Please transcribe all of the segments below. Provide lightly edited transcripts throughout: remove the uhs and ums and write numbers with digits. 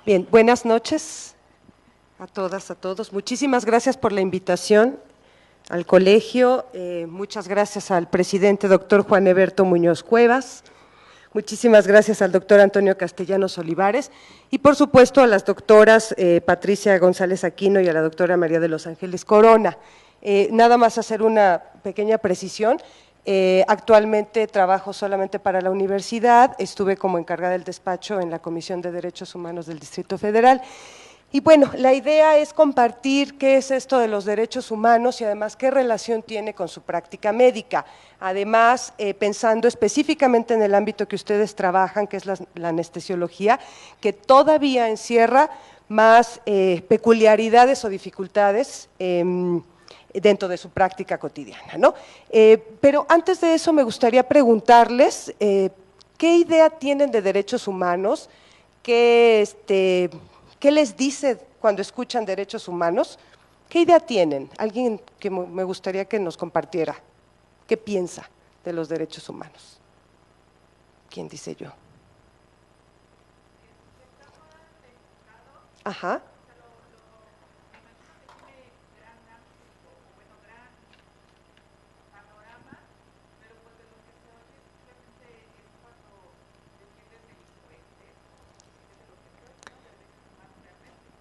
Bien, buenas noches a todas, a todos. Muchísimas gracias por la invitación al colegio. Muchas gracias al presidente doctor Juan Eberto Muñoz Cuevas. Muchísimas gracias al doctor Antonio Castellanos Olivares y por supuesto a las doctoras Patricia González Aquino y a la doctora María de los Ángeles Corona. Nada más hacer una pequeña precisión. Actualmente trabajo solamente para la universidad, estuve como encargada del despacho en la Comisión de Derechos Humanos del Distrito Federal. Y bueno, la idea es compartir qué es esto de los derechos humanos y además qué relación tiene con su práctica médica. Además, pensando específicamente en el ámbito que ustedes trabajan, que es la anestesiología, que todavía encierra más peculiaridades o dificultades dentro de su práctica cotidiana, ¿no? Pero antes de eso me gustaría preguntarles, ¿qué idea tienen de derechos humanos? ¿Qué les dice cuando escuchan derechos humanos? ¿Qué idea tienen? Alguien que me gustaría que nos compartiera. ¿Qué piensa de los derechos humanos? ¿Quién dice yo? Ajá.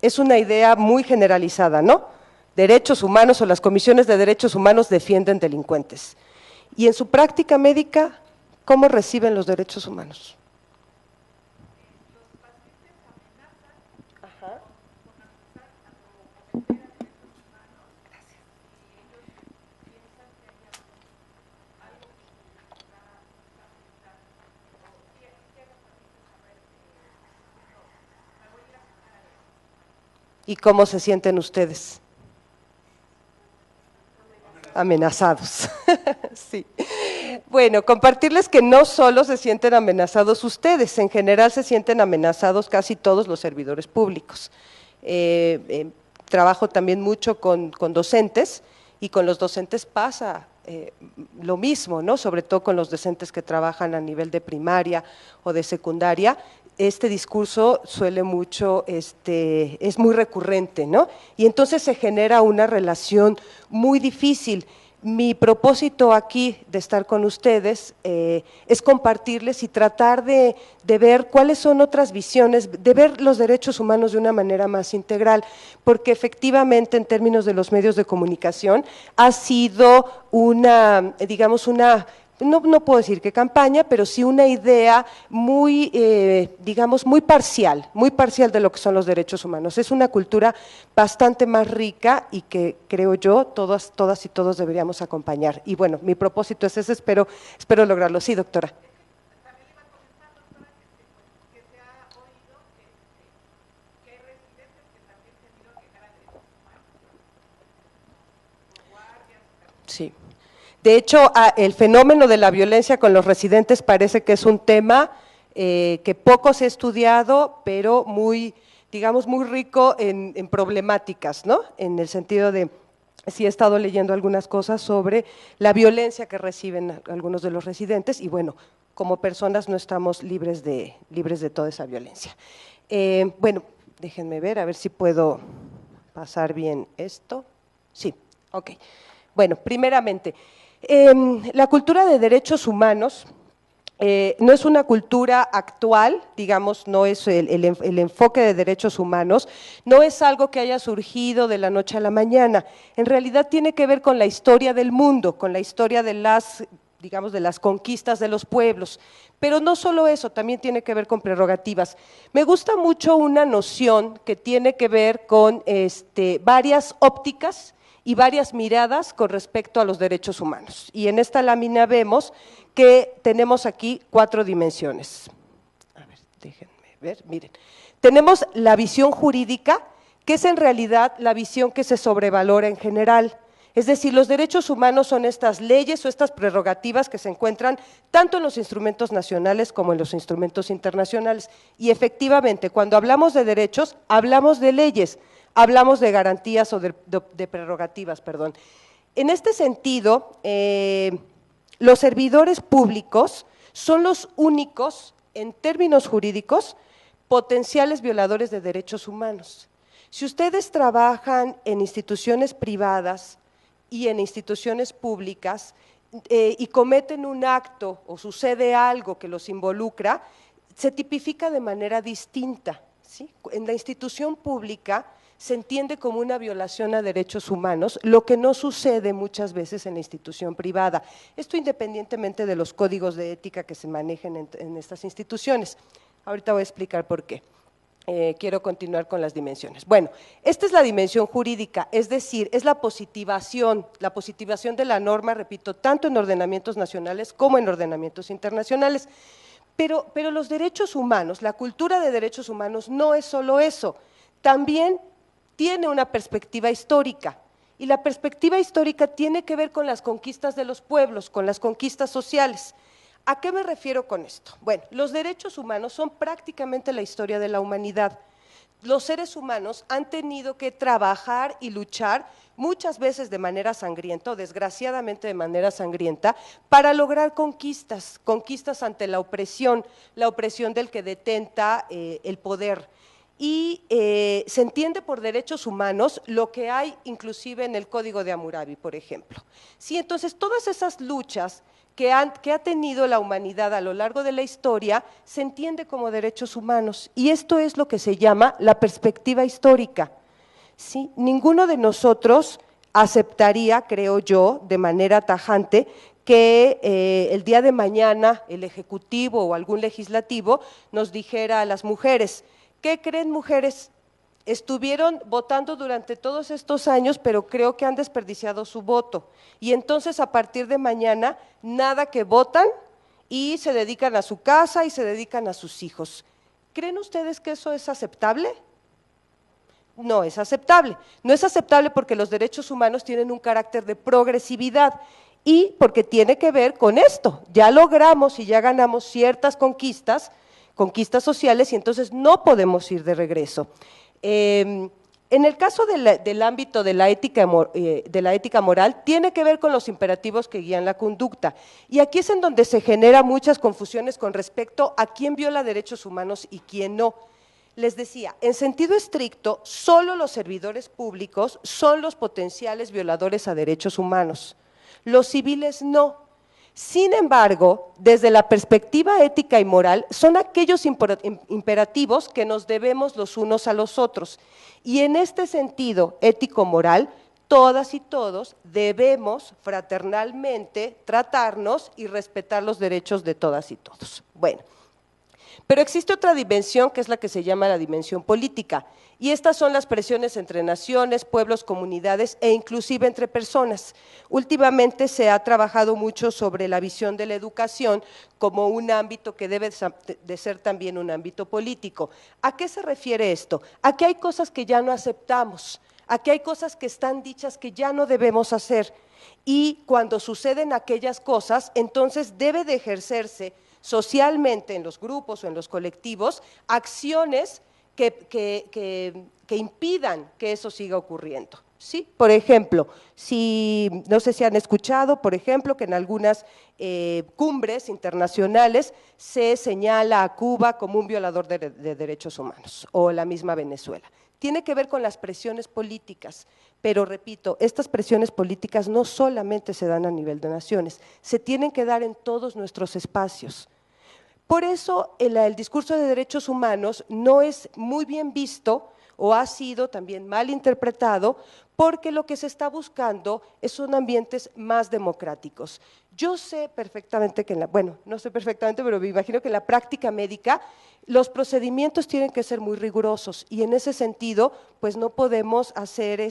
Es una idea muy generalizada, ¿no? Derechos humanos o las comisiones de derechos humanos defienden delincuentes. Y en su práctica médica, ¿cómo reciben los derechos humanos? Ajá. ¿Y cómo se sienten ustedes? Amenazados. Sí. Bueno, compartirles que no solo se sienten amenazados ustedes, en general se sienten amenazados casi todos los servidores públicos. Trabajo también mucho con docentes y con los docentes pasa lo mismo, ¿no? Sobre todo con los docentes que trabajan a nivel de primaria o de secundaria. Este discurso suele mucho, es muy recurrente, ¿no? Y entonces se genera una relación muy difícil. Mi propósito aquí de estar con ustedes es compartirles y tratar de ver cuáles son otras visiones, de ver los derechos humanos de una manera más integral, porque efectivamente en términos de los medios de comunicación ha sido una, digamos, no puedo decir qué campaña, pero sí una idea muy, digamos, muy parcial de lo que son los derechos humanos. Es una cultura bastante más rica y que creo yo todas y todos deberíamos acompañar. Y bueno, mi propósito es ese, espero lograrlo. Sí, doctora. Sí. De hecho, el fenómeno de la violencia con los residentes parece que es un tema que poco se ha estudiado, pero muy, digamos, muy rico en problemáticas, ¿no? En el sentido de, sí he estado leyendo algunas cosas sobre la violencia que reciben algunos de los residentes y bueno, como personas no estamos libres de toda esa violencia. Bueno, déjenme ver, a ver si puedo pasar bien esto. Sí, ok. Bueno, primeramente, la cultura de derechos humanos no es una cultura actual, digamos, no es el enfoque de derechos humanos, no es algo que haya surgido de la noche a la mañana, en realidad tiene que ver con la historia del mundo, con la historia de las, digamos, de las conquistas de los pueblos, pero no solo eso, también tiene que ver con prerrogativas. Me gusta mucho una noción que tiene que ver con varias ópticas y varias miradas con respecto a los derechos humanos. Y en esta lámina vemos que tenemos aquí 4 dimensiones. A ver, déjenme ver, miren. Tenemos la visión jurídica, que es en realidad la visión que se sobrevalora en general. Es decir, los derechos humanos son estas leyes o estas prerrogativas que se encuentran tanto en los instrumentos nacionales como en los instrumentos internacionales. Y efectivamente, cuando hablamos de derechos, hablamos de leyes, hablamos de garantías o de prerrogativas, perdón. En este sentido, los servidores públicos son los únicos, en términos jurídicos, potenciales violadores de derechos humanos. Si ustedes trabajan en instituciones privadas y en instituciones públicas y cometen un acto o sucede algo que los involucra, se tipifica de manera distinta, ¿sí? En la institución pública se entiende como una violación a derechos humanos, lo que no sucede muchas veces en la institución privada. Esto independientemente de los códigos de ética que se manejen en estas instituciones. Ahorita voy a explicar por qué. Quiero continuar con las dimensiones. Bueno, esta es la dimensión jurídica, es decir, es la positivación de la norma, repito, tanto en ordenamientos nacionales como en ordenamientos internacionales. Pero los derechos humanos, la cultura de derechos humanos no es solo eso, también tiene una perspectiva histórica, y la perspectiva histórica tiene que ver con las conquistas de los pueblos, con las conquistas sociales. ¿A qué me refiero con esto? Bueno, los derechos humanos son prácticamente la historia de la humanidad. Los seres humanos han tenido que trabajar y luchar muchas veces de manera sangrienta o desgraciadamente de manera sangrienta para lograr conquistas ante la opresión del que detenta el poder. Y se entiende por derechos humanos lo que hay inclusive en el Código de Hammurabi, por ejemplo. Sí, entonces todas esas luchas que ha tenido la humanidad a lo largo de la historia se entiende como derechos humanos, y esto es lo que se llama la perspectiva histórica. ¿Sí? Ninguno de nosotros aceptaría, creo yo, de manera tajante, que el día de mañana el Ejecutivo o algún legislativo nos dijera a las mujeres: ¿qué creen, mujeres? Estuvieron votando durante todos estos años, pero creo que han desperdiciado su voto, y entonces a partir de mañana nada que votan y se dedican a su casa y se dedican a sus hijos. ¿Creen ustedes que eso es aceptable? No es aceptable. No es aceptable porque los derechos humanos tienen un carácter de progresividad y porque tiene que ver con esto. Ya logramos y ya ganamos ciertas conquistas sociales, y entonces no podemos ir de regreso. En el caso del ámbito de la ética moral, tiene que ver con los imperativos que guían la conducta, y aquí es en donde se generan muchas confusiones con respecto a quién viola derechos humanos y quién no. Les decía, en sentido estricto, solo los servidores públicos son los potenciales violadores a derechos humanos, los civiles no. Sin embargo, desde la perspectiva ética y moral, son aquellos imperativos que nos debemos los unos a los otros. Y en este sentido ético-moral, todas y todos debemos fraternalmente tratarnos y respetar los derechos de todas y todos. Bueno, pero existe otra dimensión que es la que se llama la dimensión política, y estas son las presiones entre naciones, pueblos, comunidades e inclusive entre personas. Últimamente se ha trabajado mucho sobre la visión de la educación como un ámbito que debe de ser también un ámbito político. ¿A qué se refiere esto? A que hay cosas que ya no aceptamos, a que hay cosas que están dichas que ya no debemos hacer, y cuando suceden aquellas cosas, entonces debe de ejercerse socialmente en los grupos o en los colectivos acciones que impidan que eso siga ocurriendo. ¿Sí? Por ejemplo, no sé si han escuchado, por ejemplo, que en algunas cumbres internacionales se señala a Cuba como un violador de derechos humanos, o la misma Venezuela. Tiene que ver con las presiones políticas, pero repito, estas presiones políticas no solamente se dan a nivel de naciones, se tienen que dar en todos nuestros espacios. Por eso el discurso de derechos humanos no es muy bien visto o ha sido también mal interpretado, porque lo que se está buscando son ambientes más democráticos. Yo sé perfectamente que no sé perfectamente, pero me imagino que en la práctica médica los procedimientos tienen que ser muy rigurosos, y en ese sentido pues no podemos hacer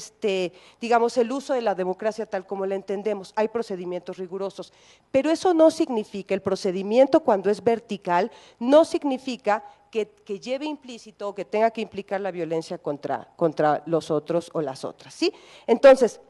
digamos, el uso de la democracia tal como la entendemos. Hay procedimientos rigurosos, pero eso no significa, el procedimiento cuando es vertical, no significa que lleve implícito o que tenga que implicar la violencia contra los otros o las otras, ¿sí? Entonces,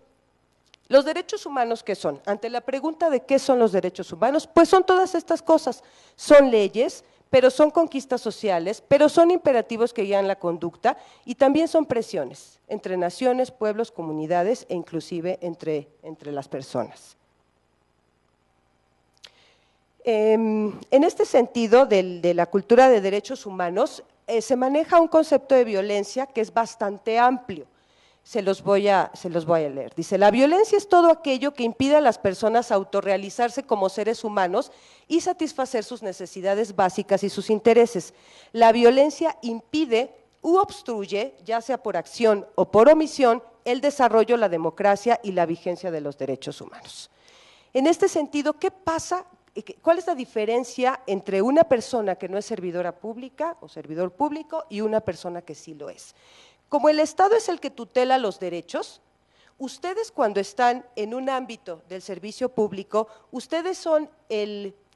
¿los derechos humanos qué son? Ante la pregunta de qué son los derechos humanos, pues son todas estas cosas, son leyes, pero son conquistas sociales, pero son imperativos que guían la conducta, y también son presiones entre naciones, pueblos, comunidades e inclusive entre las personas. En este sentido de la cultura de derechos humanos, se maneja un concepto de violencia que es bastante amplio. Se los voy a leer. Dice, la violencia es todo aquello que impide a las personas autorrealizarse como seres humanos y satisfacer sus necesidades básicas y sus intereses. La violencia impide u obstruye, ya sea por acción o por omisión, el desarrollo, la democracia y la vigencia de los derechos humanos. En este sentido, ¿qué pasa? ¿Cuál es la diferencia entre una persona que no es servidora pública o servidor público y una persona que sí lo es? Como el Estado es el que tutela los derechos, ustedes cuando están en un ámbito del servicio público, ustedes son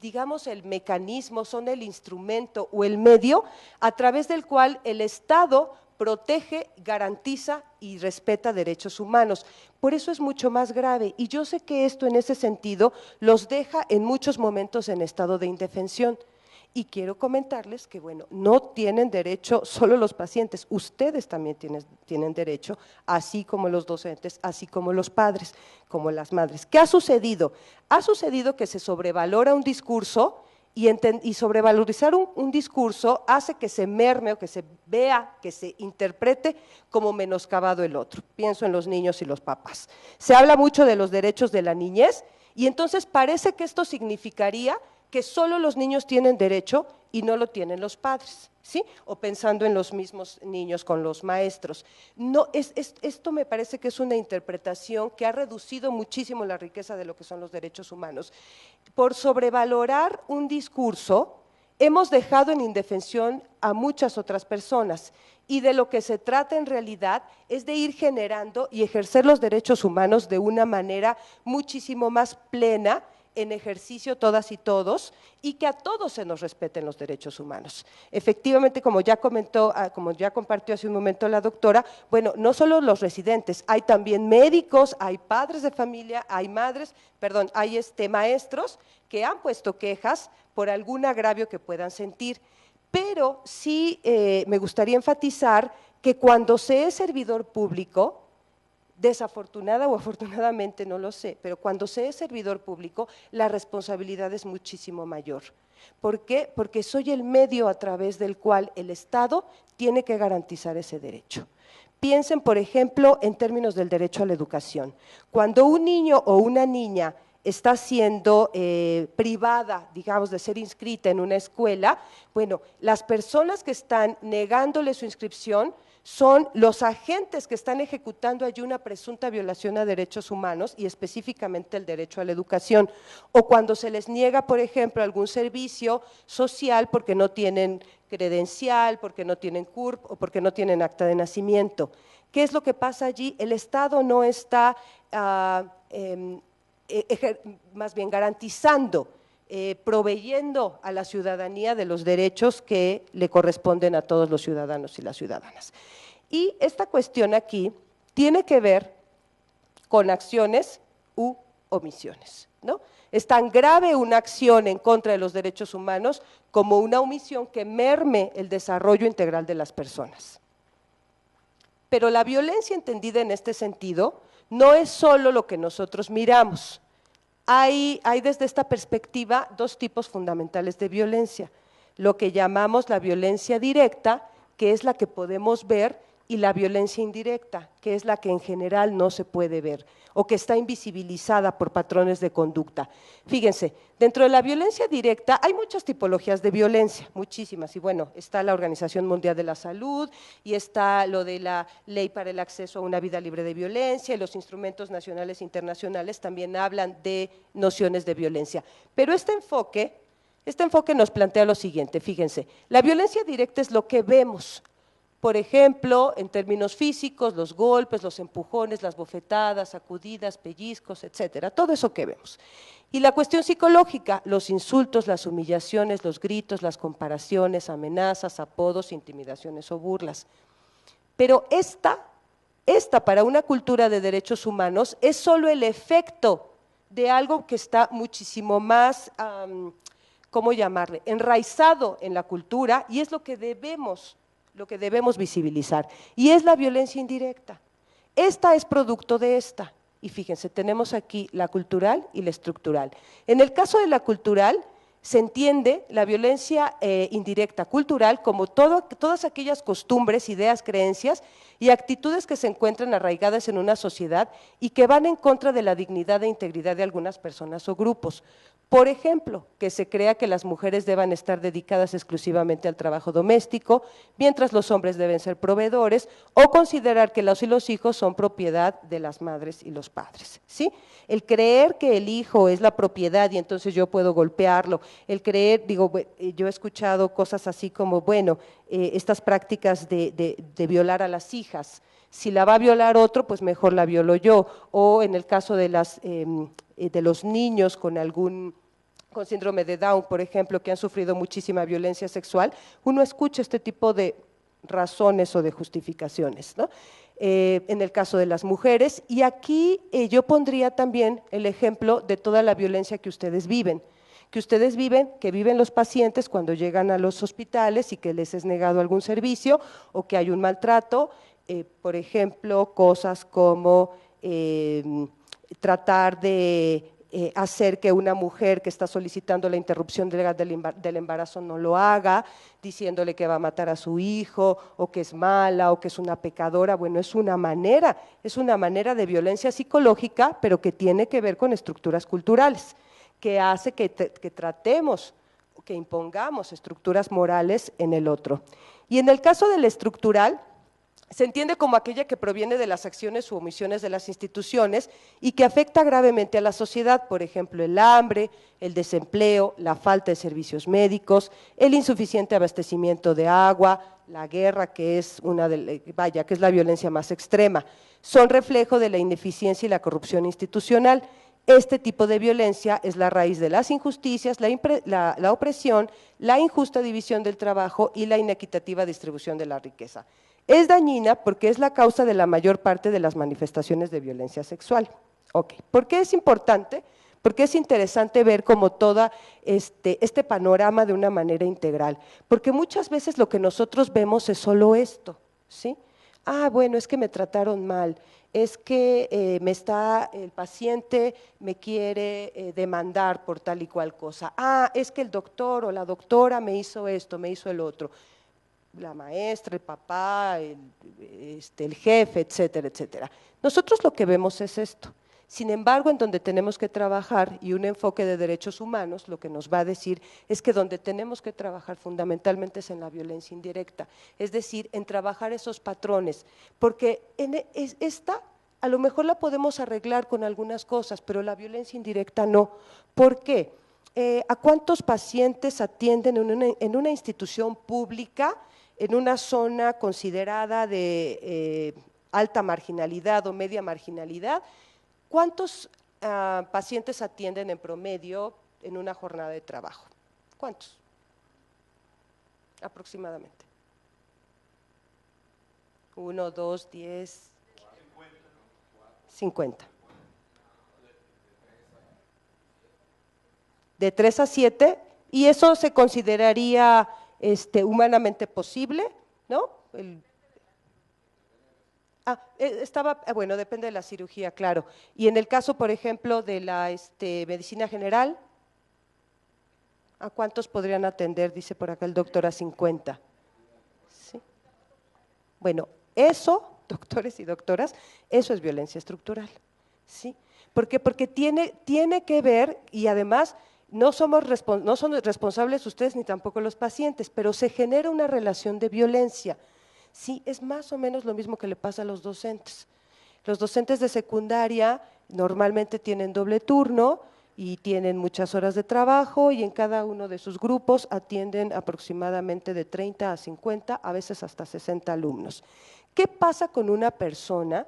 digamos, el mecanismo, son el instrumento o el medio a través del cual el Estado protege, garantiza y respeta derechos humanos. Por eso es mucho más grave y yo sé que esto en ese sentido los deja en muchos momentos en estado de indefensión. Y quiero comentarles que, bueno, no tienen derecho solo los pacientes, ustedes también tienen derecho, así como los docentes, así como los padres, como las madres. ¿Qué ha sucedido? Ha sucedido que se sobrevalora un discurso y sobrevalorizar un discurso hace que se merme o que se vea, que se interprete como menoscabado el otro. Pienso en los niños y los papás. Se habla mucho de los derechos de la niñez y entonces parece que esto significaría que solo los niños tienen derecho y no lo tienen los padres, ¿sí? O pensando en los mismos niños con los maestros. No, esto me parece que es una interpretación que ha reducido muchísimo la riqueza de lo que son los derechos humanos. Por sobrevalorar un discurso, hemos dejado en indefensión a muchas otras personas y de lo que se trata en realidad es de ir generando y ejercer los derechos humanos de una manera muchísimo más plena, en ejercicio todas y todos, y que a todos se nos respeten los derechos humanos. Efectivamente, como ya comentó, como ya compartió hace un momento la doctora, bueno, no solo los residentes, hay también médicos, hay padres de familia, hay hay maestros que han puesto quejas por algún agravio que puedan sentir, pero sí me gustaría enfatizar que cuando se es servidor público, desafortunada o afortunadamente, no lo sé, pero cuando se es servidor público, la responsabilidad es muchísimo mayor. ¿Por qué? Porque soy el medio a través del cual el Estado tiene que garantizar ese derecho. Piensen, por ejemplo, en términos del derecho a la educación. Cuando un niño o una niña está siendo privada, digamos, de ser inscrita en una escuela, bueno, las personas que están negándole su inscripción son los agentes que están ejecutando allí una presunta violación a derechos humanos y específicamente el derecho a la educación, o cuando se les niega, por ejemplo, algún servicio social porque no tienen credencial, porque no tienen CURP o porque no tienen acta de nacimiento. ¿Qué es lo que pasa allí? El Estado no está más bien garantizando, proveyendo a la ciudadanía de los derechos que le corresponden a todos los ciudadanos y las ciudadanas. Y esta cuestión aquí tiene que ver con acciones u omisiones, ¿no? Es tan grave una acción en contra de los derechos humanos como una omisión que merme el desarrollo integral de las personas. Pero la violencia entendida en este sentido no es solo lo que nosotros miramos. Hay desde esta perspectiva dos tipos fundamentales de violencia, lo que llamamos la violencia directa, que es la que podemos ver, y la violencia indirecta, que es la que en general no se puede ver o que está invisibilizada por patrones de conducta. Fíjense, dentro de la violencia directa hay muchas tipologías de violencia, muchísimas, y bueno, está la Organización Mundial de la Salud y está lo de la Ley para el Acceso a una Vida Libre de Violencia y los instrumentos nacionales e internacionales también hablan de nociones de violencia. Pero este enfoque nos plantea lo siguiente, fíjense, la violencia directa es lo que vemos. Por ejemplo, en términos físicos, los golpes, los empujones, las bofetadas, sacudidas, pellizcos, etcétera, todo eso que vemos. Y la cuestión psicológica, los insultos, las humillaciones, los gritos, las comparaciones, amenazas, apodos, intimidaciones o burlas. Pero esta para una cultura de derechos humanos es solo el efecto de algo que está muchísimo más, ¿cómo llamarle?, enraizado en la cultura y es lo que debemos visibilizar, y es la violencia indirecta. Esta es producto de esta, y fíjense, tenemos aquí la cultural y la estructural. En el caso de la cultural, se entiende la violencia indirecta cultural como todas aquellas costumbres, ideas, creencias y actitudes que se encuentran arraigadas en una sociedad y que van en contra de la dignidad e integridad de algunas personas o grupos. Por ejemplo, que se crea que las mujeres deban estar dedicadas exclusivamente al trabajo doméstico, mientras los hombres deben ser proveedores, o considerar que los hijos son propiedad de las madres y los padres, ¿sí? El creer que el hijo es la propiedad y entonces yo puedo golpearlo, el creer, yo he escuchado cosas así como, bueno, estas prácticas de violar a las hijas, si la va a violar otro, pues mejor la violo yo, o en el caso de los niños con síndrome de Down, por ejemplo, que han sufrido muchísima violencia sexual, uno escucha este tipo de razones o de justificaciones, ¿no? En el caso de las mujeres, y aquí yo pondría también el ejemplo de toda la violencia que ustedes viven, que viven los pacientes cuando llegan a los hospitales y que les es negado algún servicio o que hay un maltrato, por ejemplo, cosas como tratar de hacer que una mujer que está solicitando la interrupción del embarazo no lo haga, diciéndole que va a matar a su hijo, o que es mala, o que es una pecadora. Bueno, es una manera de violencia psicológica, pero que tiene que ver con estructuras culturales, que hace que tratemos, que impongamos estructuras morales en el otro. Y en el caso del estructural, se entiende como aquella que proviene de las acciones u omisiones de las instituciones y que afecta gravemente a la sociedad, por ejemplo, el hambre, el desempleo, la falta de servicios médicos, el insuficiente abastecimiento de agua, la guerra, que es que es la violencia más extrema, son reflejo de la ineficiencia y la corrupción institucional. Este tipo de violencia es la raíz de las injusticias, la opresión, la injusta división del trabajo y la inequitativa distribución de la riqueza. Es dañina porque es la causa de la mayor parte de las manifestaciones de violencia sexual. Ok, ¿por qué es importante? Porque es interesante ver como todo este panorama de una manera integral, porque muchas veces lo que nosotros vemos es solo esto, ¿sí? Ah, bueno, es que me trataron mal, es que el paciente me quiere demandar por tal y cual cosa. Ah, es que el doctor o la doctora me hizo esto, me hizo el otro. La maestra, el papá, el jefe, etcétera, etcétera. Nosotros lo que vemos es esto. Sin embargo, en donde tenemos que trabajar, y un enfoque de derechos humanos lo que nos va a decir es que donde tenemos que trabajar fundamentalmente es en la violencia indirecta, es decir, en trabajar esos patrones, porque esta a lo mejor la podemos arreglar con algunas cosas, pero la violencia indirecta no. ¿Por qué? ¿A cuántos pacientes atienden en una institución pública, en una zona considerada de alta marginalidad o media marginalidad? ¿Cuántos pacientes atienden en promedio en una jornada de trabajo? ¿Cuántos? Aproximadamente. 1, 2, 10, 50. De 3 a 7, y eso se consideraría humanamente posible, ¿no? Bueno, depende de la cirugía, claro. Y en el caso, por ejemplo, de la medicina general, ¿a cuántos podrían atender? Dice por acá el doctor, a 50. ¿Sí? Bueno, eso, doctores y doctoras, eso es violencia estructural, ¿sí? ¿Por qué? Porque tiene que ver, y además no son responsables ustedes ni tampoco los pacientes, pero se genera una relación de violencia. Sí, es más o menos lo mismo que le pasa a los docentes. Los docentes de secundaria normalmente tienen doble turno y tienen muchas horas de trabajo, y en cada uno de sus grupos atienden aproximadamente de 30 a 50, a veces hasta 60 alumnos. ¿Qué pasa con una persona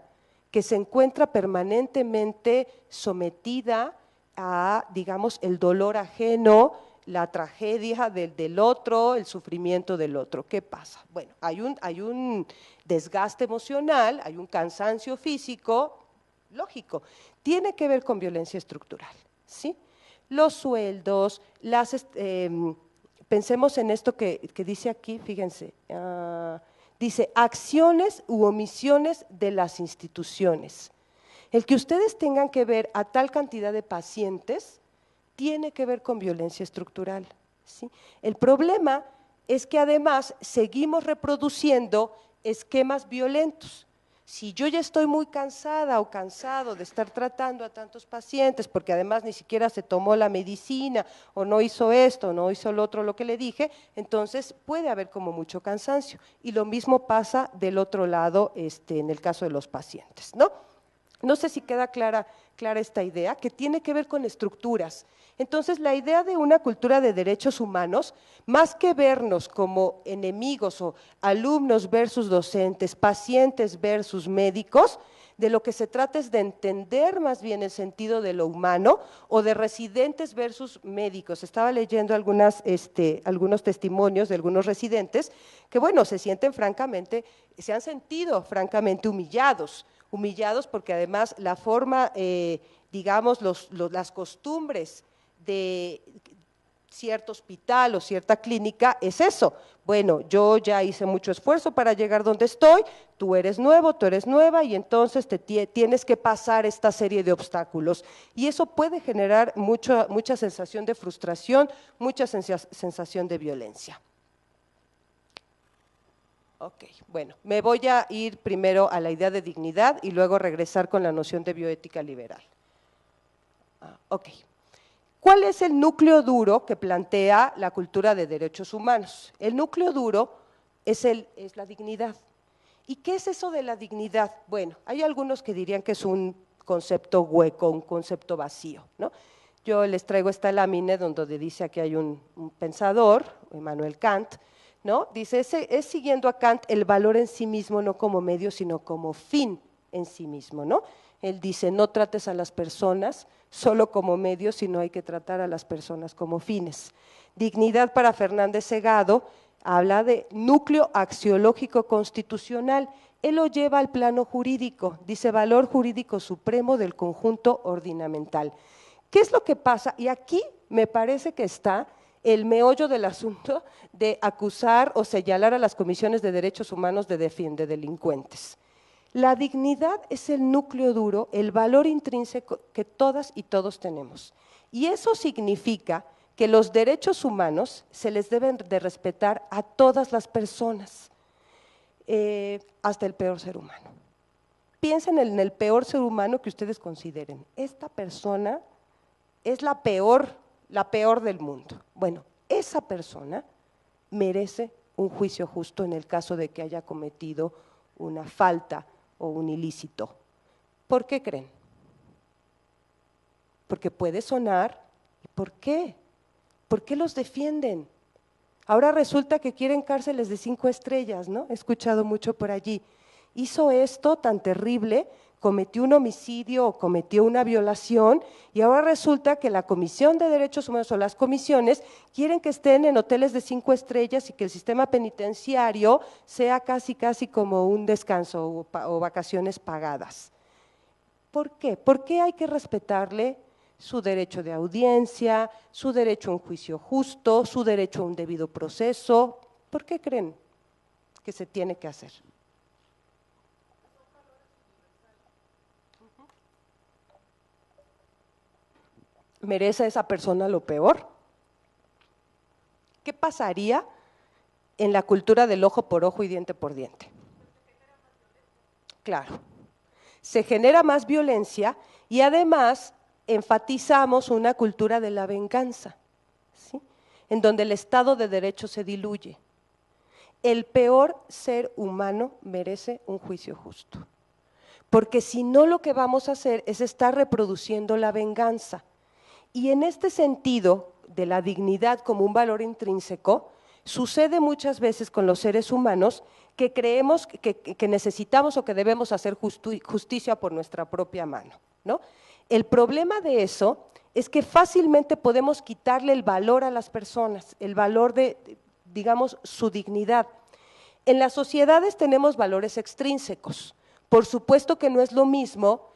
que se encuentra permanentemente sometida a, digamos, el dolor ajeno, la tragedia del otro, el sufrimiento del otro? ¿Qué pasa? Bueno, hay un desgaste emocional, hay un cansancio físico, lógico, tiene que ver con violencia estructural, ¿sí? Los sueldos, pensemos en esto que dice aquí, fíjense, dice acciones u omisiones de las instituciones. El que ustedes tengan que ver a tal cantidad de pacientes tiene que ver con violencia estructural, ¿sí? El problema es que además seguimos reproduciendo esquemas violentos. Si yo ya estoy muy cansada o cansado de estar tratando a tantos pacientes, porque además ni siquiera se tomó la medicina, o no hizo esto, o no hizo lo otro, lo que le dije, entonces puede haber como mucho cansancio. Y lo mismo pasa del otro lado en el caso de los pacientes, ¿no? No sé si queda clara esta idea, que tiene que ver con estructuras. Entonces, la idea de una cultura de derechos humanos, más que vernos como enemigos o alumnos versus docentes, pacientes versus médicos, de lo que se trata es de entender más bien el sentido de lo humano o de residentes versus médicos. Estaba leyendo algunos testimonios de algunos residentes que, bueno, se han sentido francamente humillados porque además la forma, digamos, las costumbres de cierto hospital o cierta clínica es eso. Bueno, yo ya hice mucho esfuerzo para llegar donde estoy, tú eres nuevo, tú eres nueva y entonces tienes que pasar esta serie de obstáculos. Y eso puede generar mucha sensación de frustración, mucha sensación de violencia. Ok, bueno, me voy a ir primero a la idea de dignidad y luego regresar con la noción de bioética liberal. Ok, ¿cuál es el núcleo duro que plantea la cultura de derechos humanos? El núcleo duro es la dignidad. ¿Y qué es eso de la dignidad? Bueno, hay algunos que dirían que es un concepto hueco, un concepto vacío, ¿no? Yo les traigo esta lámina donde dice que hay un pensador, Immanuel Kant, ¿no? Dice, es siguiendo a Kant el valor en sí mismo, no como medio, sino como fin en sí mismo, ¿no? Él dice, no trates a las personas solo como medios, sino hay que tratar a las personas como fines. Dignidad para Fernández Segado habla de núcleo axiológico constitucional. Él lo lleva al plano jurídico, dice valor jurídico supremo del conjunto ordinamental. ¿Qué es lo que pasa? Y aquí me parece que está el meollo del asunto de acusar o señalar a las comisiones de derechos humanos de delincuentes. La dignidad es el núcleo duro, el valor intrínseco que todas y todos tenemos. Y eso significa que los derechos humanos se les deben de respetar a todas las personas, hasta el peor ser humano. Piensen en el peor ser humano que ustedes consideren. Esta persona es la peor del mundo. Bueno, esa persona merece un juicio justo en el caso de que haya cometido una falta o un ilícito. ¿Por qué creen? Porque puede sonar, ¿por qué? ¿Por qué los defienden? Ahora resulta que quieren cárceles de 5 estrellas, ¿no? He escuchado mucho por allí. Hizo esto tan terrible, cometió un homicidio o cometió una violación y ahora resulta que la Comisión de Derechos Humanos o las comisiones quieren que estén en hoteles de 5 estrellas y que el sistema penitenciario sea casi como un descanso o vacaciones pagadas. ¿Por qué? ¿Por qué hay que respetarle su derecho de audiencia, su derecho a un juicio justo, su derecho a un debido proceso? ¿Por qué creen que se tiene que hacer? ¿Merece esa persona lo peor? ¿Qué pasaría en la cultura del ojo por ojo y diente por diente? Claro, se genera más violencia y además enfatizamos una cultura de la venganza, ¿sí? En donde el Estado de Derecho se diluye. El peor ser humano merece un juicio justo, porque si no lo que vamos a hacer es estar reproduciendo la venganza. Y en este sentido de la dignidad como un valor intrínseco, sucede muchas veces con los seres humanos que creemos que necesitamos o que debemos hacer justicia por nuestra propia mano, ¿no? El problema de eso es que fácilmente podemos quitarle el valor a las personas, el valor de, digamos, su dignidad. En las sociedades tenemos valores extrínsecos. Por supuesto que no es lo mismo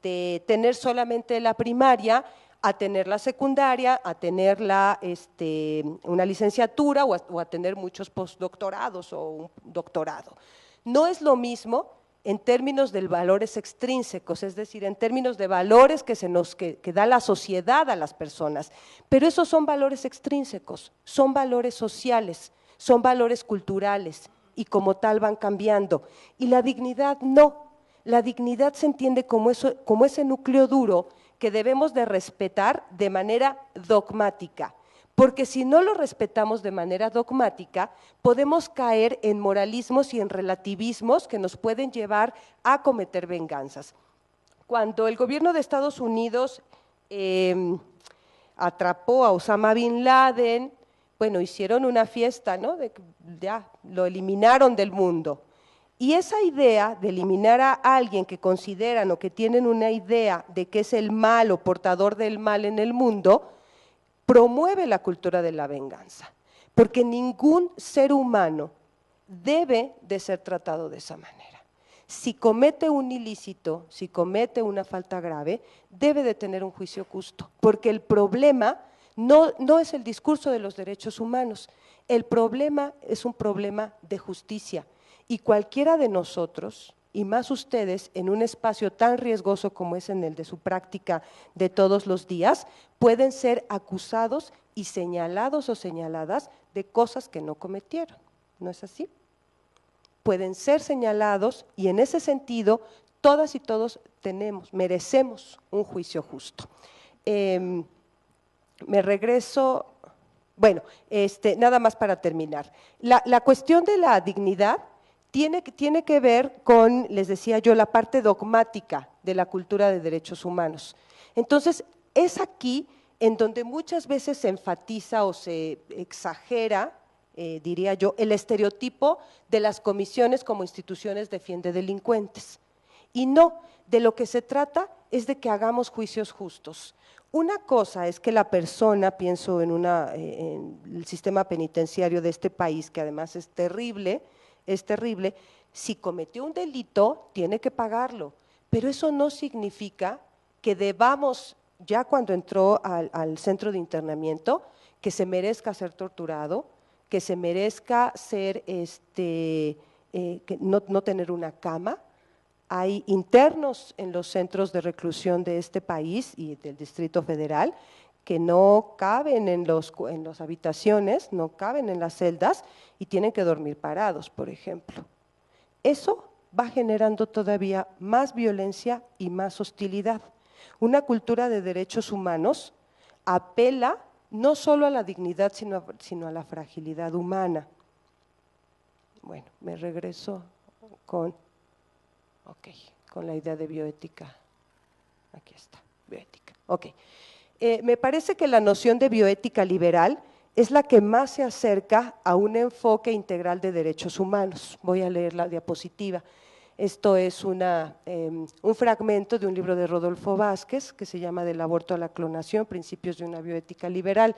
tener solamente la primaria, a tener la secundaria, a tener una licenciatura o a tener muchos postdoctorados o un doctorado. No es lo mismo en términos de valores extrínsecos, es decir, en términos de valores que da la sociedad a las personas. Pero esos son valores extrínsecos, son valores sociales, son valores culturales y como tal van cambiando. Y la dignidad no, la dignidad se entiende como ese núcleo duro que debemos de respetar de manera dogmática. Porque si no lo respetamos de manera dogmática, podemos caer en moralismos y en relativismos que nos pueden llevar a cometer venganzas. Cuando el gobierno de Estados Unidos atrapó a Osama Bin Laden, bueno, hicieron una fiesta, ¿no? Ya lo eliminaron del mundo. Y esa idea de eliminar a alguien que consideran o que tienen una idea de que es el mal o portador del mal en el mundo, promueve la cultura de la venganza, porque ningún ser humano debe de ser tratado de esa manera. Si comete un ilícito, si comete una falta grave, debe de tener un juicio justo, porque el problema no es el discurso de los derechos humanos, el problema es un problema de justicia, y cualquiera de nosotros, y más ustedes, en un espacio tan riesgoso como es en el de su práctica de todos los días, pueden ser acusados y señalados o señaladas de cosas que no cometieron, ¿no es así? Pueden ser señalados y en ese sentido todas y todos merecemos un juicio justo. Me regreso, bueno, nada más para terminar. La cuestión de la dignidad tiene que ver con, les decía yo, la parte dogmática de la cultura de derechos humanos. Entonces, es aquí en donde muchas veces se enfatiza o se exagera, diría yo, el estereotipo de las comisiones como instituciones defiende delincuentes. Y no, de lo que se trata es de que hagamos juicios justos. Una cosa es que la persona, pienso en el sistema penitenciario de este país, que además es terrible, si cometió un delito, tiene que pagarlo, pero eso no significa que debamos, ya cuando entró al centro de internamiento, que se merezca ser torturado, que se merezca ser, que no tener una cama. Hay internos en los centros de reclusión de este país y del Distrito Federal que no caben en las habitaciones, no caben en las celdas y tienen que dormir parados, por ejemplo. Eso va generando todavía más violencia y más hostilidad. Una cultura de derechos humanos apela no solo a la dignidad, sino a la fragilidad humana. Bueno, me regreso con la idea de bioética. Aquí está, bioética. Ok. Me parece que la noción de bioética liberal es la que más se acerca a un enfoque integral de derechos humanos. Voy a leer la diapositiva. Esto es un fragmento de un libro de Rodolfo Vázquez que se llama Del aborto a la clonación, principios de una bioética liberal.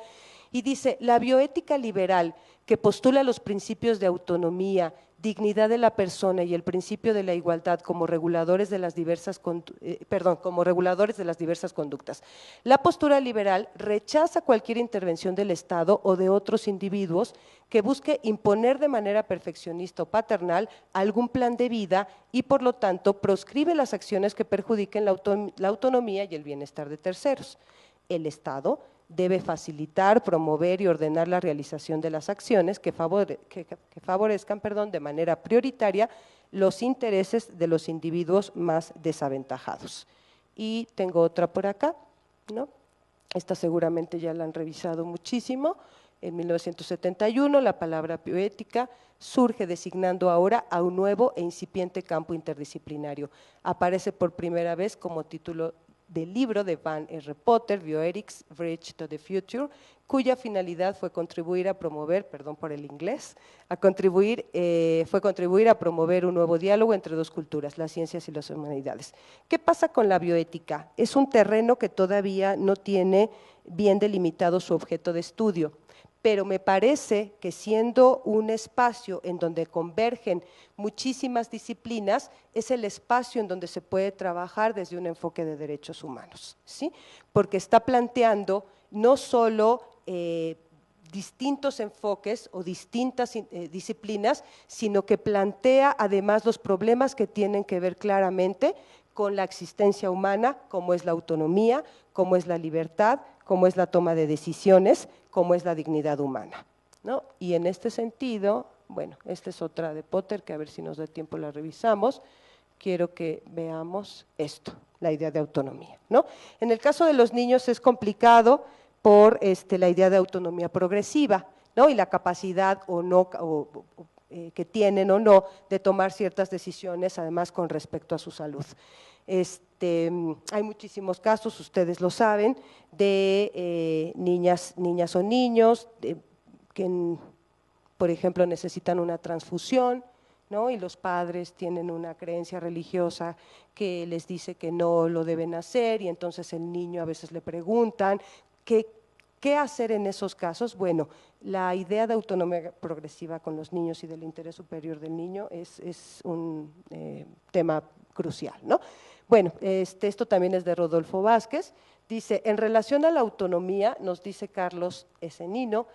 Y dice, la bioética liberal que postula los principios de autonomía, dignidad de la persona y el principio de la igualdad como reguladores de las diversas conductas. La postura liberal rechaza cualquier intervención del Estado o de otros individuos que busque imponer de manera perfeccionista o paternal algún plan de vida y por lo tanto proscribe las acciones que perjudiquen la autonomía y el bienestar de terceros. El Estado debe facilitar, promover y ordenar la realización de las acciones que favorezcan de manera prioritaria los intereses de los individuos más desaventajados. Y tengo otra por acá, ¿no? Esta seguramente ya la han revisado muchísimo. En 1971 la palabra bioética surge designando ahora a un nuevo e incipiente campo interdisciplinario. Aparece por primera vez como título del libro de Van R. Potter, Bioethics, Bridge to the Future, cuya finalidad fue contribuir a promover, perdón por el inglés, fue contribuir a promover un nuevo diálogo entre dos culturas, las ciencias y las humanidades. ¿Qué pasa con la bioética? Es un terreno que todavía no tiene bien delimitado su objeto de estudio, pero me parece que siendo un espacio en donde convergen muchísimas disciplinas, es el espacio en donde se puede trabajar desde un enfoque de derechos humanos, ¿sí? Porque está planteando no solo distintos enfoques o distintas disciplinas, sino que plantea además los problemas que tienen que ver claramente con la existencia humana, como es la autonomía, como es la libertad, como es la toma de decisiones, como es la dignidad humana, ¿no? Y en este sentido, bueno, esta es otra de Potter, que a ver si nos da tiempo la revisamos. Quiero que veamos esto, la idea de autonomía, ¿no? En el caso de los niños es complicado por la idea de autonomía progresiva, ¿no? Y la capacidad o no, que tienen o no de tomar ciertas decisiones, además con respecto a su salud. Hay muchísimos casos, ustedes lo saben, de niñas o niños que, por ejemplo, necesitan una transfusión, ¿no? Y los padres tienen una creencia religiosa que les dice que no lo deben hacer, y entonces el niño a veces le preguntan ¿qué hacer en esos casos? Bueno, la idea de autonomía progresiva con los niños y del interés superior del niño es un tema crucial, ¿no? Bueno, esto también es de Rodolfo Vázquez. Dice, en relación a la autonomía, nos dice Carlos Esenino,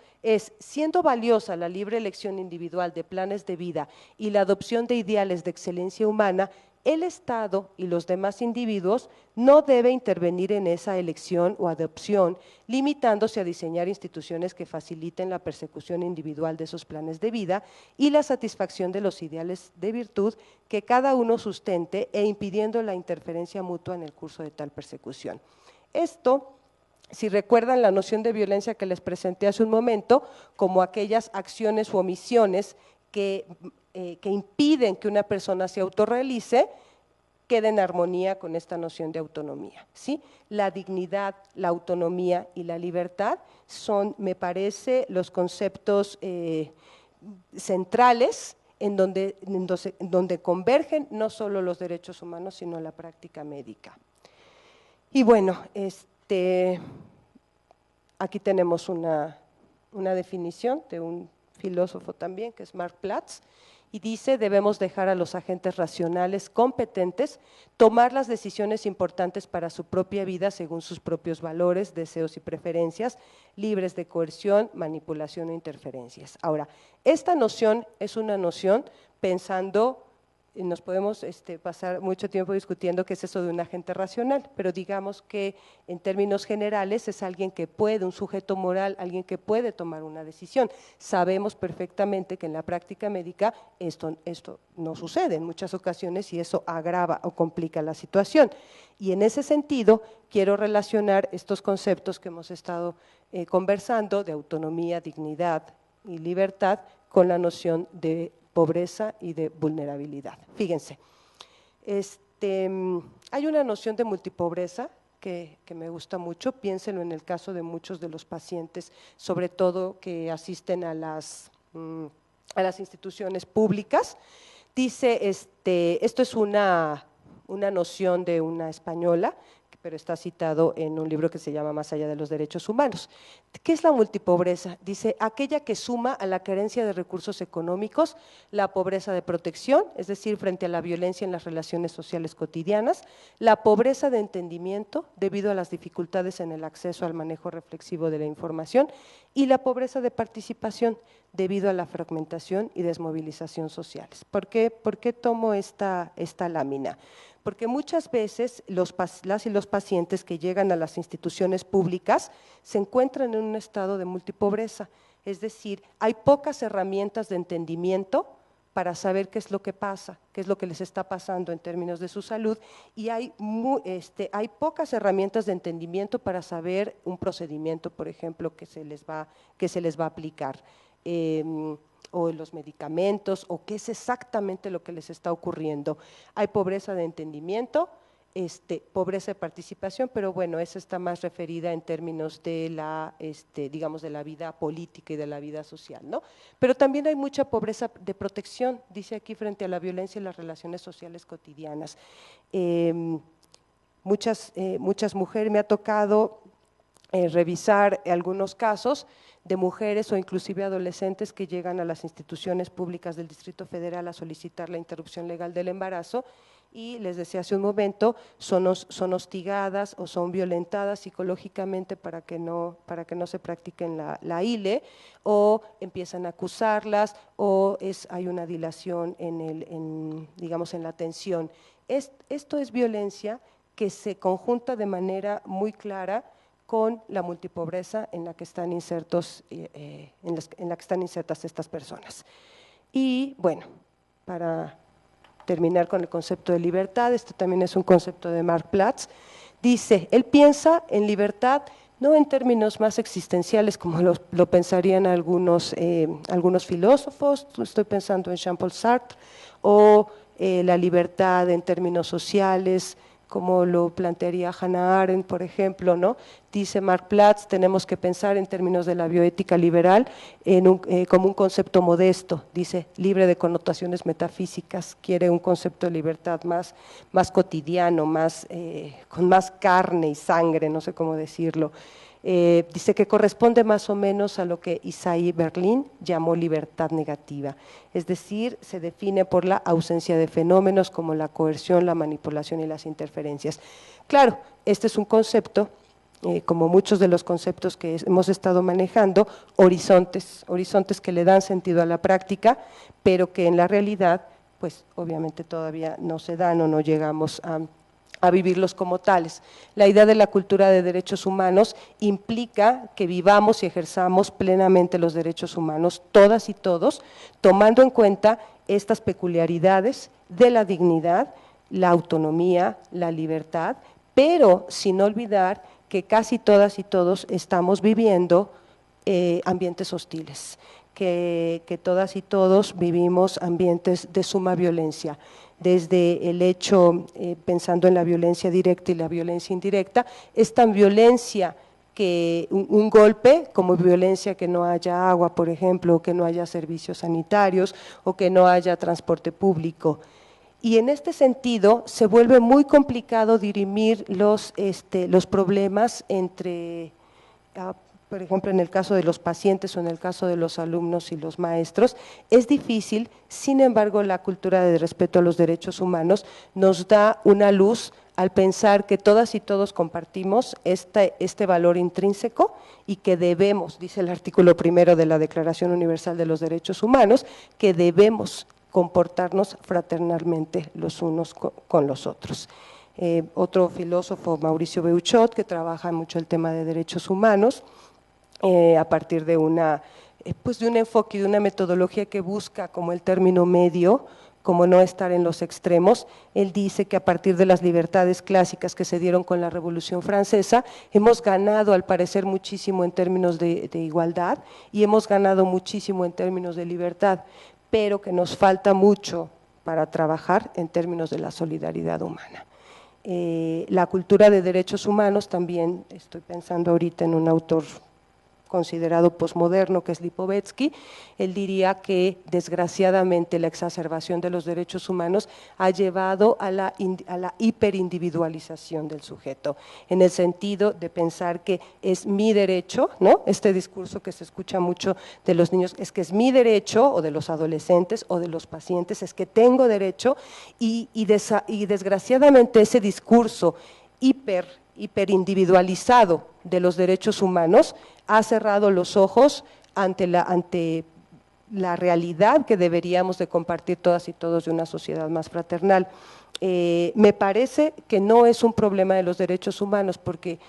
siendo valiosa la libre elección individual de planes de vida y la adopción de ideales de excelencia humana, el Estado y los demás individuos no debe intervenir en esa elección o adopción, limitándose a diseñar instituciones que faciliten la persecución individual de esos planes de vida y la satisfacción de los ideales de virtud que cada uno sustente e impidiendo la interferencia mutua en el curso de tal persecución. Esto, si recuerdan la noción de violencia que les presenté hace un momento, como aquellas acciones u omisiones que impiden que una persona se autorrealice, queda en armonía con esta noción de autonomía, ¿sí? La dignidad, la autonomía y la libertad son, me parece, los conceptos centrales en donde convergen no solo los derechos humanos, sino la práctica médica. Y bueno, aquí tenemos una definición de un filósofo también, que es Marc Platz, y dice, debemos dejar a los agentes racionales competentes tomar las decisiones importantes para su propia vida según sus propios valores, deseos y preferencias, libres de coerción, manipulación o interferencias. Ahora, esta noción es una noción pensando, nos podemos pasar mucho tiempo discutiendo qué es eso de un agente racional, pero digamos que en términos generales es alguien que puede, un sujeto moral, alguien que puede tomar una decisión. Sabemos perfectamente que en la práctica médica esto no sucede en muchas ocasiones y eso agrava o complica la situación. Y en ese sentido quiero relacionar estos conceptos que hemos estado conversando de autonomía, dignidad y libertad con la noción de pobreza y de vulnerabilidad. Fíjense, hay una noción de multipobreza que me gusta mucho, piénsenlo en el caso de muchos de los pacientes, sobre todo que asisten a las instituciones públicas. Dice, esto es una noción de una española, pero está citado en un libro que se llama Más allá de los derechos humanos. ¿Qué es la multipobreza? Dice, aquella que suma a la carencia de recursos económicos, la pobreza de protección, es decir, frente a la violencia en las relaciones sociales cotidianas, la pobreza de entendimiento debido a las dificultades en el acceso al manejo reflexivo de la información y la pobreza de participación debido a la fragmentación y desmovilización sociales. ¿Por qué tomo esta lámina? Porque muchas veces las y los pacientes que llegan a las instituciones públicas se encuentran en un estado de multipobreza, es decir, hay pocas herramientas de entendimiento para saber qué es lo que pasa, qué es lo que les está pasando en términos de su salud, y hay pocas herramientas de entendimiento para saber un procedimiento, por ejemplo, que se les va a aplicar. O los medicamentos, o qué es exactamente lo que les está ocurriendo. Hay pobreza de entendimiento, pobreza de participación, pero bueno, esa está más referida en términos de la, digamos, de la vida política y de la vida social, ¿no? Pero también hay mucha pobreza de protección, dice aquí, frente a la violencia y las relaciones sociales cotidianas. Muchas mujeres, me ha tocado revisar algunos casos de mujeres o inclusive adolescentes que llegan a las instituciones públicas del Distrito Federal a solicitar la interrupción legal del embarazo y les decía hace un momento, son hostigadas o son violentadas psicológicamente para que no se practiquen la ILE, o empiezan a acusarlas, o hay una dilación digamos, en la atención. Esto es violencia que se conjunta de manera muy clara con la multipobreza en la que están insertas estas personas. Y bueno, para terminar con el concepto de libertad, este también es un concepto de Marc Platz, dice, él piensa en libertad no en términos más existenciales como lo pensarían algunos filósofos, estoy pensando en Jean-Paul Sartre, o la libertad en términos sociales, como lo plantearía Hannah Arendt, por ejemplo, ¿no? Dice Marc Platz, tenemos que pensar en términos de la bioética liberal como un concepto modesto, dice, libre de connotaciones metafísicas, quiere un concepto de libertad más cotidiano, con más carne y sangre, no sé cómo decirlo. Dice que corresponde más o menos a lo que Isaiah Berlin llamó libertad negativa, es decir, se define por la ausencia de fenómenos como la coerción, la manipulación y las interferencias. Claro, este es un concepto, como muchos de los conceptos que hemos estado manejando, horizontes que le dan sentido a la práctica, pero que en la realidad, pues obviamente todavía no se dan o no llegamos a vivirlos como tales. La idea de la cultura de derechos humanos implica que vivamos y ejerzamos plenamente los derechos humanos, todas y todos, tomando en cuenta estas peculiaridades de la dignidad, la autonomía, la libertad, pero sin olvidar que casi todas y todos estamos viviendo ambientes hostiles, que todas y todos vivimos ambientes de suma violencia, desde el hecho, pensando en la violencia directa y la violencia indirecta, es tan violencia que un golpe, como violencia que no haya agua, por ejemplo, o que no haya servicios sanitarios, o que no haya transporte público. Y en este sentido se vuelve muy complicado dirimir los problemas entre, por ejemplo, en el caso de los pacientes o en el caso de los alumnos y los maestros, es difícil, sin embargo, la cultura de respeto a los derechos humanos nos da una luz al pensar que todas y todos compartimos este valor intrínseco y que debemos, dice el artículo 1 de la Declaración Universal de los Derechos Humanos, que debemos comportarnos fraternalmente los unos con los otros. Otro filósofo, Mauricio Beuchot, que trabaja mucho el tema de derechos humanos, a partir de un enfoque y de una metodología que busca como el término medio, como no estar en los extremos. Él dice que a partir de las libertades clásicas que se dieron con la Revolución Francesa, hemos ganado al parecer muchísimo en términos de igualdad y hemos ganado muchísimo en términos de libertad, pero que nos falta mucho para trabajar en términos de la solidaridad humana. La cultura de derechos humanos, también estoy pensando ahorita en un autor considerado posmoderno, que es Lipovetsky, él diría que desgraciadamente la exacerbación de los derechos humanos ha llevado a la hiperindividualización del sujeto, en el sentido de pensar que es mi derecho, ¿no? Este discurso que se escucha mucho de los niños, es que es mi derecho, o de los adolescentes, o de los pacientes, es que tengo derecho, y desgraciadamente ese discurso hiperindividualizado de los derechos humanos ha cerrado los ojos ante la realidad que deberíamos de compartir todas y todos de una sociedad más fraternal. Me parece que no es un problema de los derechos humanos, porque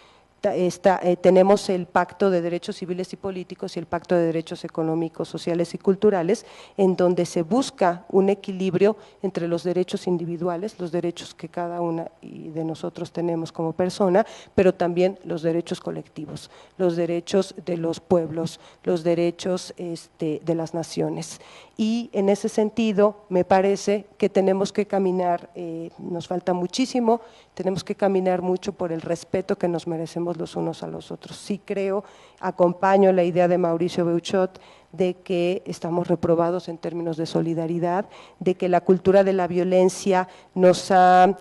tenemos el Pacto de Derechos Civiles y Políticos y el Pacto de Derechos Económicos, Sociales y Culturales, en donde se busca un equilibrio entre los derechos individuales, los derechos que cada una de nosotros tenemos como persona, pero también los derechos colectivos, los derechos de los pueblos, los derechos de las naciones. Y en ese sentido me parece que tenemos que caminar, nos falta muchísimo, tenemos que caminar mucho por el respeto que nos merecemos los unos a los otros. Sí creo, acompaño la idea de Mauricio Beuchot de que estamos reprobados en términos de solidaridad, de que la cultura de la violencia nos ha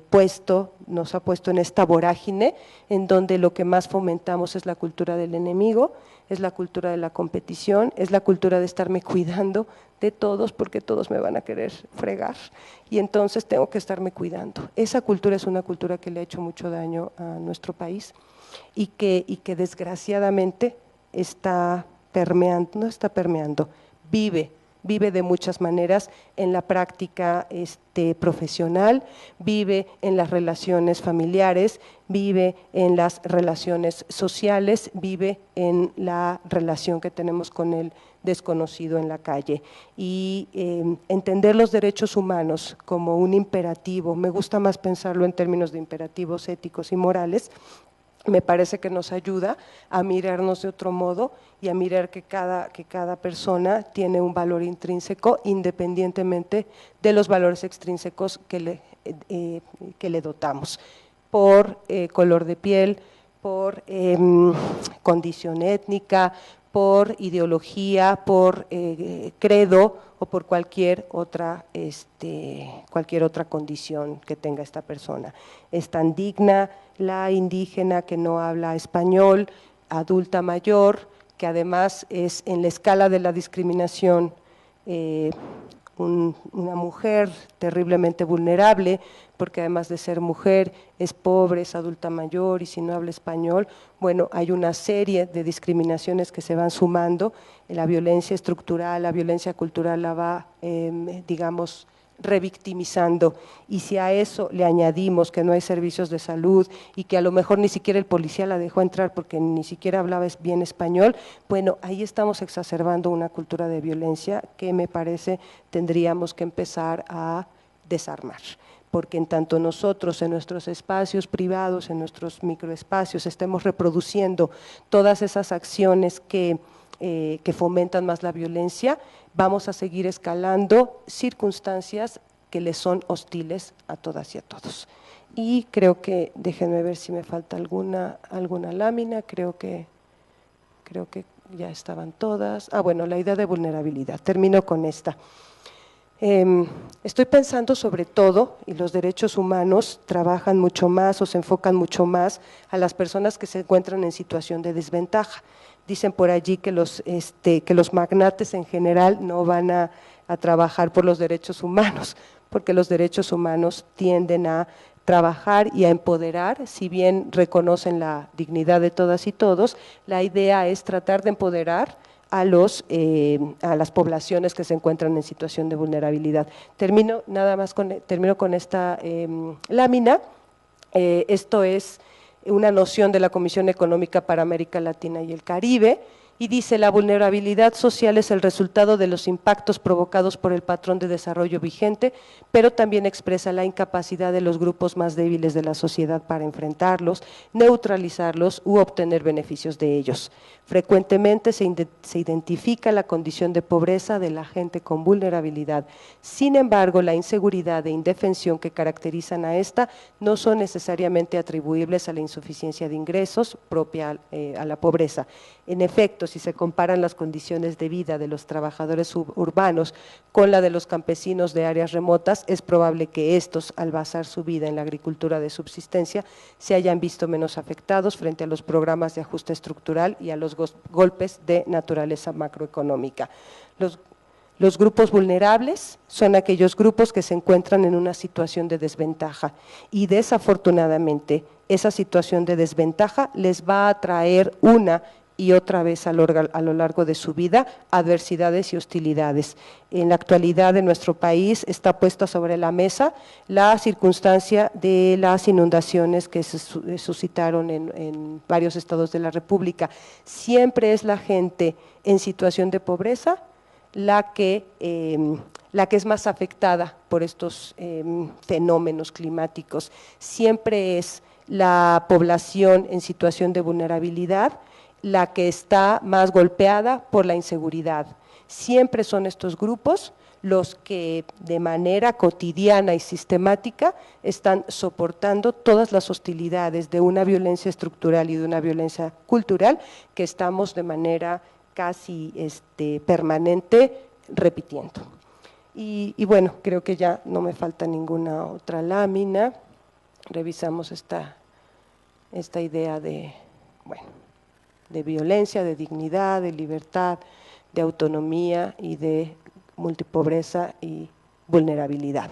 puesto en esta vorágine en donde lo que más fomentamos es la cultura del enemigo, es la cultura de la competición, es la cultura de estarme cuidando de todos porque todos me van a querer fregar y entonces tengo que estarme cuidando. Esa cultura es una cultura que le ha hecho mucho daño a nuestro país y que desgraciadamente está permeando, no está permeando, vive de muchas maneras en la práctica profesional, vive en las relaciones familiares, vive en las relaciones sociales, vive en la relación que tenemos con el desconocido en la calle. Y entender los derechos humanos como un imperativo, me gusta más pensarlo en términos de imperativos éticos y morales, me parece que nos ayuda a mirarnos de otro modo y a mirar que cada persona tiene un valor intrínseco independientemente de los valores extrínsecos que le dotamos, por color de piel, por condición étnica, por ideología, por credo o por cualquier otra condición que tenga esta persona. Es tan digna la indígena que no habla español, adulta mayor, que además es en la escala de la discriminación una mujer terriblemente vulnerable, porque además de ser mujer es pobre, es adulta mayor y si no habla español, bueno, hay una serie de discriminaciones que se van sumando, la violencia estructural, la violencia cultural la va, digamos, revictimizando, y si a eso le añadimos que no hay servicios de salud y que a lo mejor ni siquiera el policía la dejó entrar porque ni siquiera hablaba bien español, bueno, ahí estamos exacerbando una cultura de violencia que me parece tendríamos que empezar a desarmar, porque en tanto nosotros en nuestros espacios privados, en nuestros microespacios, estemos reproduciendo todas esas acciones que fomentan más la violencia, vamos a seguir escalando circunstancias que les son hostiles a todas y a todos. Y creo que, déjenme ver si me falta alguna lámina, creo que ya estaban todas. Bueno, la idea de vulnerabilidad, termino con esta. Estoy pensando sobre todo, y los derechos humanos trabajan mucho más o se enfocan mucho más a las personas que se encuentran en situación de desventaja. Dicen por allí que los magnates en general no van a trabajar por los derechos humanos, porque los derechos humanos tienden a trabajar y a empoderar, si bien reconocen la dignidad de todas y todos, la idea es tratar de empoderar a las poblaciones que se encuentran en situación de vulnerabilidad. Termino con esta lámina. Esto es una noción de la Comisión Económica para América Latina y el Caribe, y dice: la vulnerabilidad social es el resultado de los impactos provocados por el patrón de desarrollo vigente, pero también expresa la incapacidad de los grupos más débiles de la sociedad para enfrentarlos, neutralizarlos u obtener beneficios de ellos. Frecuentemente se identifica la condición de pobreza de la gente con vulnerabilidad. Sin embargo, la inseguridad e indefensión que caracterizan a esta no son necesariamente atribuibles a la insuficiencia de ingresos propia a la pobreza. En efecto, si se comparan las condiciones de vida de los trabajadores urbanos con la de los campesinos de áreas remotas, es probable que estos, al basar su vida en la agricultura de subsistencia, se hayan visto menos afectados frente a los programas de ajuste estructural y a los golpes de naturaleza macroeconómica. Los grupos vulnerables son aquellos grupos que se encuentran en una situación de desventaja y desafortunadamente esa situación de desventaja les va a traer una y otra vez a lo largo de su vida adversidades y hostilidades. En la actualidad en nuestro país está puesta sobre la mesa la circunstancia de las inundaciones que se suscitaron en varios estados de la República. Siempre es la gente en situación de pobreza la que es más afectada por estos fenómenos climáticos. Siempre es la población en situación de vulnerabilidad la que está más golpeada por la inseguridad. Siempre son estos grupos los que de manera cotidiana y sistemática están soportando todas las hostilidades de una violencia estructural y de una violencia cultural que estamos de manera casi permanente repitiendo. Y bueno, creo que ya no me falta ninguna otra lámina. Revisamos esta idea de, bueno, de violencia, de dignidad, de libertad, de autonomía y de multipobreza y vulnerabilidad.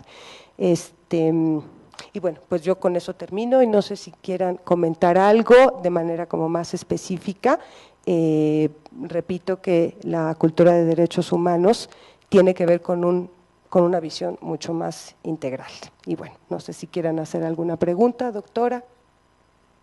Y bueno, pues yo con eso termino y no sé si quieran comentar algo de manera como más específica. Repito que la cultura de derechos humanos tiene que ver con una visión mucho más integral. Y bueno, no sé si quieran hacer alguna pregunta, doctora.